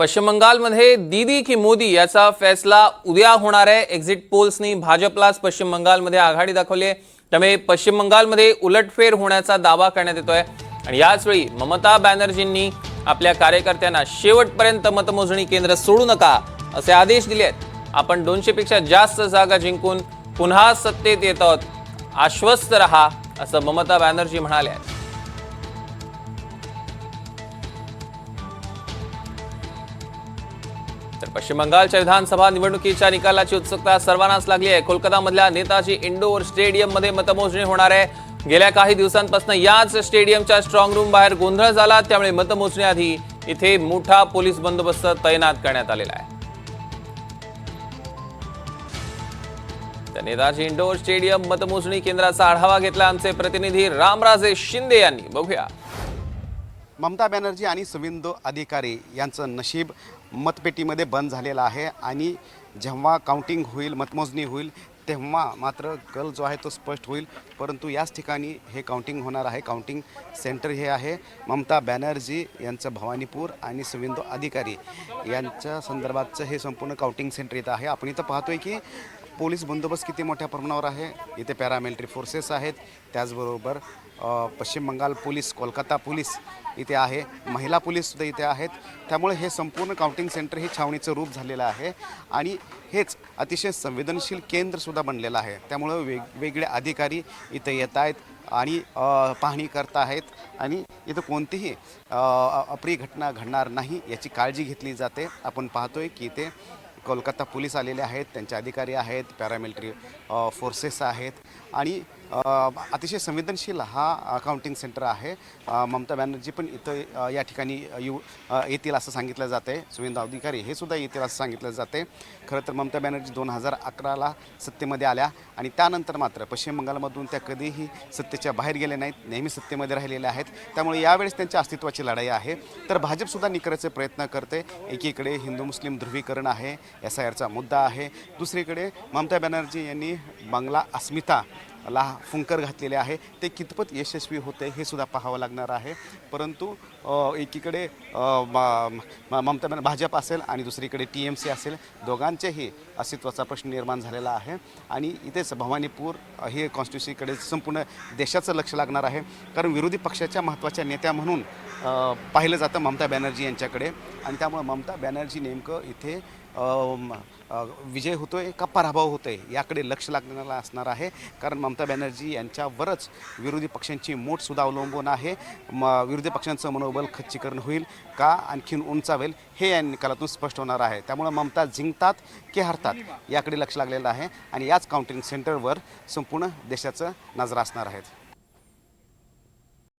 पश्चिम बंगालमध्ये दीदी की मोदी याचा फैसला उद्या होणार आहे। एक्झिट पोल्सनी भाजपलाच पश्चिम बंगालमध्ये आघाडी दाखवली आहे। त्यामुळे पश्चिम बंगालमध्ये उलटफेर होण्याचा दावा करण्यात येतोय आणि याच वेळी ममता बॅनर्जींनी आपल्या कार्यकर्त्यांना शेवटपर्यंत मतमोजणी केंद्र सोडू नका असे आदेश दिले आहेत। आपण 200 पेक्षा जास्त जागा जिंकून पुन्हा सत्तेत येत आहोत, आश्वस्त रहा असं ममता बॅनर्जी म्हणाले आहेत। तर पश्चिम बंगालच्या विधानसभा निवडणुकीच्या निकालाची उत्सुकता सर्वांनाच लागली आहे। कोलकातामधल्या नेताजी इंडोर स्टेडियममध्ये मतमोजणी होणार आहे। गेल्या काही दिवसांपासून याच स्टेडियमच्या स्ट्रॉंग रूम बाहेर गोंधळ झाला, त्यामुळे मतमोजणीआधी इथे मोठा पोलीस बंदोबस्त तैनात करण्यात आलेला आहे। तर नेताजी इंडोर स्टेडियम मतमोजणी केंद्राचा आढावा घेतला आमचे प्रतिनिधी रामराजे शिंदे यांनी। बघूया। ममता बॅनर्जी आणि सुवेंदू अधिकारी यांचं नशीब मतपेटीमध्ये बंद झालेलं आहे आणि जेव्हा काउंटिंग होईल, मतमोजणी होईल, तेव्हा मात्र कल जो आहे तो स्पष्ट होईल। परंतु याच ठिकाणी हे काउंटिंग होणार आहे। काउंटिंग सेंटर हे आहे ममता बॅनर्जी यांचं भवानीपूर आणि सुवेंदू अधिकारी यांच्या संदर्भातचं हे संपूर्ण काउंटिंग सेंटर इथं आहे। आपण इथं पाहतोय की पोलीस बंदोबस्त किती मोठ्या प्रमाणावर आहे। इथे पॅरामिलिटरी फोर्सेस आहेत, त्याचबरोबर पश्चिम बंगाल पोलीस, कोलकाता पोलीस इथे आहे, महिला पोलीससुद्धा इथे आहेत। त्यामुळे हे संपूर्ण काउंटिंग सेंटर हे छावणीचं रूप झालेलं आहे आणि हेच अतिशय संवेदनशील केंद्रसुद्धा बनलेलं आहे। त्यामुळं वेगवेगळे अधिकारी इथे येत आहेत आणि पाहणी करत आहेत आणि इथं कोणतीही अप्रिय घटना घडणार नाही याची काळजी घेतली जाते। आपण पाहतोय की इथे कोलकाता पोलीस आलेले आहेत, त्यांचे अधिकारी आहेत, पॅरामिलिटरी फोर्सेस आहेत आणि अतिशय संवेदनशील हा काउंटिंग सेंटर आहे। ममता बॅनर्जी पण इथं या ठिकाणी येतील असं सांगितलं जातं आहे। सुवेंदू अधिकारी हे सुद्धा येतील असं सांगितलं जातं आहे। खरं तर ममता बॅनर्जी 2011ला सत्तेमध्ये आल्या आणि त्यानंतर मात्र पश्चिम बंगालमधून त्या कधीही सत्तेच्या बाहेर गेल्या नाहीत, नेहमी सत्तेमध्ये राहिलेल्या आहेत। त्यामुळे यावेळेस त्यांच्या अस्तित्वाची लढाई आहे। तर भाजपसुद्धा निकरायचे प्रयत्न करते। एकीकडे हिंदू मुस्लिम ध्रुवीकरण आहे, SIRचा मुद्दा आहे, दुसरीकडे ममता बॅनर्जी यांनी बांगला अस्मिताला फुंकर घातलेले आहे। ते कितपत यशस्वी होते हे सुद्धा पाहावं लागणार आहे। परंतु एकीकडे ममता भाजप असेल आणि दुसरीकडे TMC असेल, दोघांचेही अस्तित्वाचा प्रश्न निर्माण झालेला आहे आणि इथेच भवानीपूर हे कॉन्स्टिट्युन्सीकडे संपूर्ण देशाचं लक्ष लागणार आहे। कारण विरोधी पक्षाच्या महत्त्वाच्या नेत्या म्हणून पाहिलं जातं ममता बॅनर्जी यांच्याकडे आणि त्यामुळे ममता बॅनर्जी नेमकं इथे विजय होतोय का पराभव होतोय याकडे लक्ष लागणारा असणार आहे। कारण ममता बॅनर्जी यांच्यावरच विरोधी पक्षांची मोठसुद्धा अवलंबून आहे। विरोधी पक्षांचं मनोबल खच्चीकरण होईल का आणखीन उंचावेल हे या निकालातून स्पष्ट होणार आहे। त्यामुळे ममता जिंकतात की हरतात याकडे लक्ष लागलेलं आहे आणि याच काउंटिंग सेंटरवर संपूर्ण देशाचं नजर असणार आहेत।